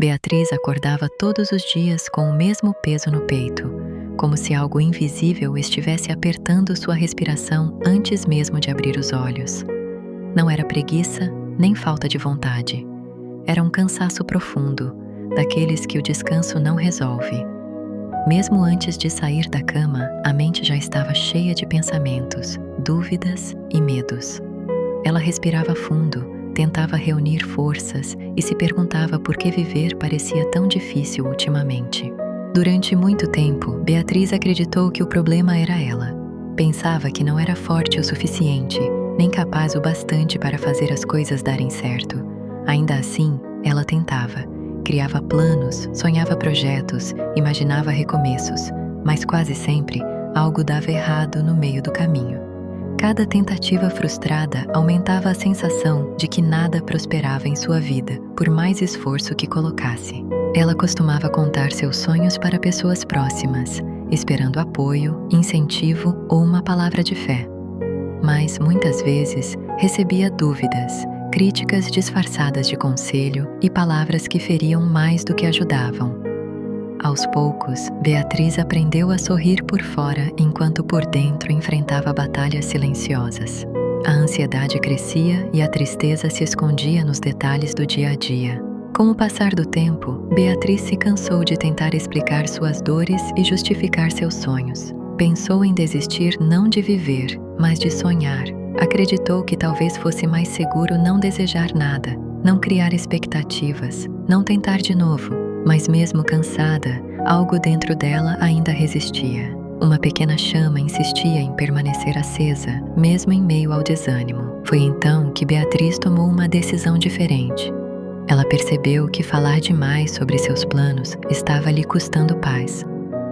Beatriz acordava todos os dias com o mesmo peso no peito, como se algo invisível estivesse apertando sua respiração antes mesmo de abrir os olhos. Não era preguiça, nem falta de vontade. Era um cansaço profundo, daqueles que o descanso não resolve. Mesmo antes de sair da cama, a mente já estava cheia de pensamentos, dúvidas e medos. Ela respirava fundo, tentava reunir forças e se perguntava por que viver parecia tão difícil ultimamente. Durante muito tempo, Beatriz acreditou que o problema era ela. Pensava que não era forte o suficiente, nem capaz o bastante para fazer as coisas darem certo. Ainda assim, ela tentava. Criava planos, sonhava projetos, imaginava recomeços, mas quase sempre algo dava errado no meio do caminho. Cada tentativa frustrada aumentava a sensação de que nada prosperava em sua vida, por mais esforço que colocasse. Ela costumava contar seus sonhos para pessoas próximas, esperando apoio, incentivo ou uma palavra de fé. Mas, muitas vezes, recebia dúvidas, críticas disfarçadas de conselho e palavras que feriam mais do que ajudavam. Aos poucos, Beatriz aprendeu a sorrir por fora enquanto por dentro enfrentava batalhas silenciosas. A ansiedade crescia e a tristeza se escondia nos detalhes do dia a dia. Com o passar do tempo, Beatriz se cansou de tentar explicar suas dores e justificar seus sonhos. Pensou em desistir não de viver, mas de sonhar. Acreditou que talvez fosse mais seguro não desejar nada, não criar expectativas, não tentar de novo. Mas mesmo cansada, algo dentro dela ainda resistia. Uma pequena chama insistia em permanecer acesa, mesmo em meio ao desânimo. Foi então que Beatriz tomou uma decisão diferente. Ela percebeu que falar demais sobre seus planos estava lhe custando paz.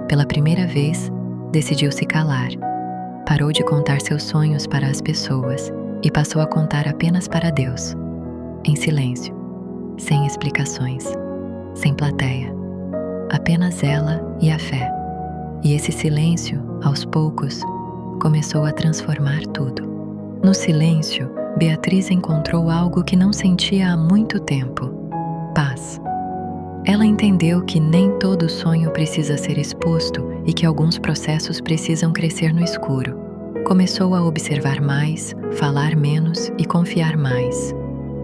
Pela primeira vez, decidiu se calar. Parou de contar seus sonhos para as pessoas e passou a contar apenas para Deus. Em silêncio, sem explicações, sem plateia. Apenas ela e a fé. E esse silêncio, aos poucos, começou a transformar tudo. No silêncio, Beatriz encontrou algo que não sentia há muito tempo: paz. Ela entendeu que nem todo sonho precisa ser exposto e que alguns processos precisam crescer no escuro. Começou a observar mais, falar menos e confiar mais.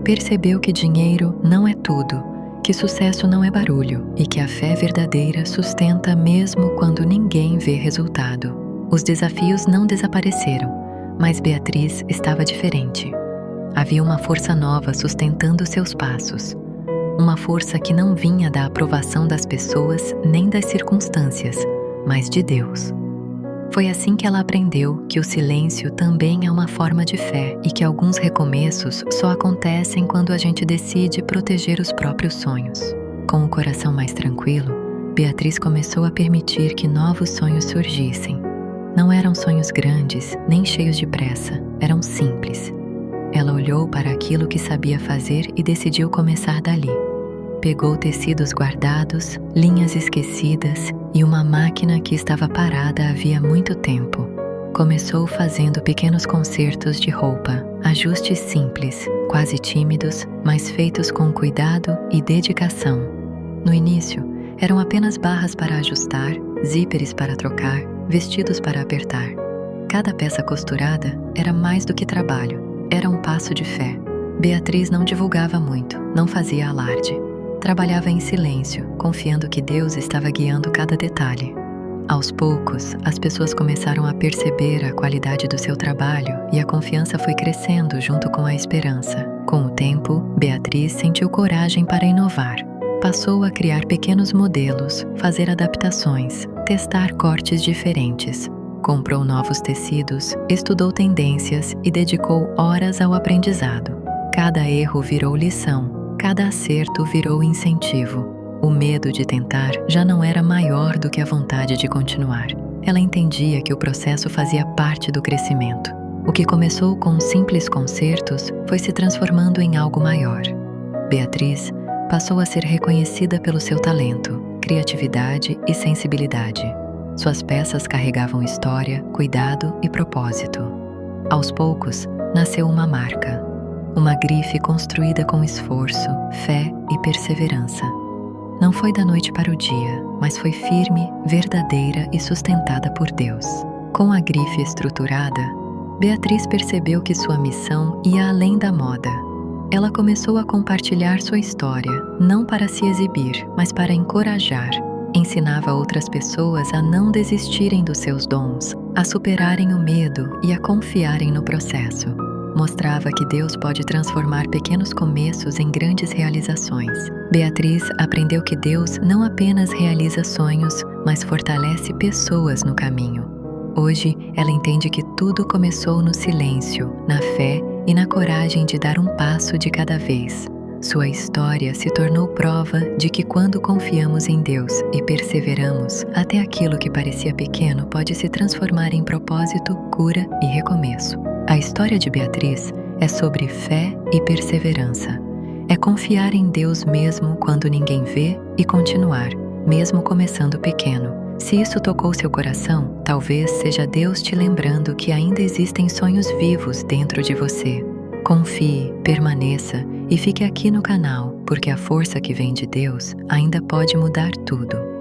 Percebeu que dinheiro não é tudo, que sucesso não é barulho e que a fé verdadeira sustenta mesmo quando ninguém vê resultado. Os desafios não desapareceram, mas Beatriz estava diferente. Havia uma força nova sustentando seus passos. Uma força que não vinha da aprovação das pessoas nem das circunstâncias, mas de Deus. Foi assim que ela aprendeu que o silêncio também é uma forma de fé e que alguns recomeços só acontecem quando a gente decide proteger os próprios sonhos. Com o coração mais tranquilo, Beatriz começou a permitir que novos sonhos surgissem. Não eram sonhos grandes, nem cheios de pressa, eram simples. Ela olhou para aquilo que sabia fazer e decidiu começar dali. Pegou tecidos guardados, linhas esquecidas e uma máquina que estava parada havia muito tempo. Começou fazendo pequenos consertos de roupa, ajustes simples, quase tímidos, mas feitos com cuidado e dedicação. No início, eram apenas barras para ajustar, zíperes para trocar, vestidos para apertar. Cada peça costurada era mais do que trabalho, era um passo de fé. Beatriz não divulgava muito, não fazia alarde. Trabalhava em silêncio, confiando que Deus estava guiando cada detalhe. Aos poucos, as pessoas começaram a perceber a qualidade do seu trabalho e a confiança foi crescendo junto com a esperança. Com o tempo, Beatriz sentiu coragem para inovar. Passou a criar pequenos modelos, fazer adaptações, testar cortes diferentes. Comprou novos tecidos, estudou tendências e dedicou horas ao aprendizado. Cada erro virou lição. Cada acerto virou incentivo. O medo de tentar já não era maior do que a vontade de continuar. Ela entendia que o processo fazia parte do crescimento. O que começou com simples consertos foi se transformando em algo maior. Beatriz passou a ser reconhecida pelo seu talento, criatividade e sensibilidade. Suas peças carregavam história, cuidado e propósito. Aos poucos, nasceu uma marca. Uma grife construída com esforço, fé e perseverança. Não foi da noite para o dia, mas foi firme, verdadeira e sustentada por Deus. Com a grife estruturada, Beatriz percebeu que sua missão ia além da moda. Ela começou a compartilhar sua história, não para se exibir, mas para encorajar. Ensinava outras pessoas a não desistirem dos seus dons, a superarem o medo e a confiarem no processo. Mostrava que Deus pode transformar pequenos começos em grandes realizações. Beatriz aprendeu que Deus não apenas realiza sonhos, mas fortalece pessoas no caminho. Hoje, ela entende que tudo começou no silêncio, na fé e na coragem de dar um passo de cada vez. Sua história se tornou prova de que quando confiamos em Deus e perseveramos, até aquilo que parecia pequeno pode se transformar em propósito, cura e recomeço. A história de Beatriz é sobre fé e perseverança. É confiar em Deus mesmo quando ninguém vê e continuar, mesmo começando pequeno. Se isso tocou seu coração, talvez seja Deus te lembrando que ainda existem sonhos vivos dentro de você. Confie, permaneça e fique aqui no canal, porque a força que vem de Deus ainda pode mudar tudo.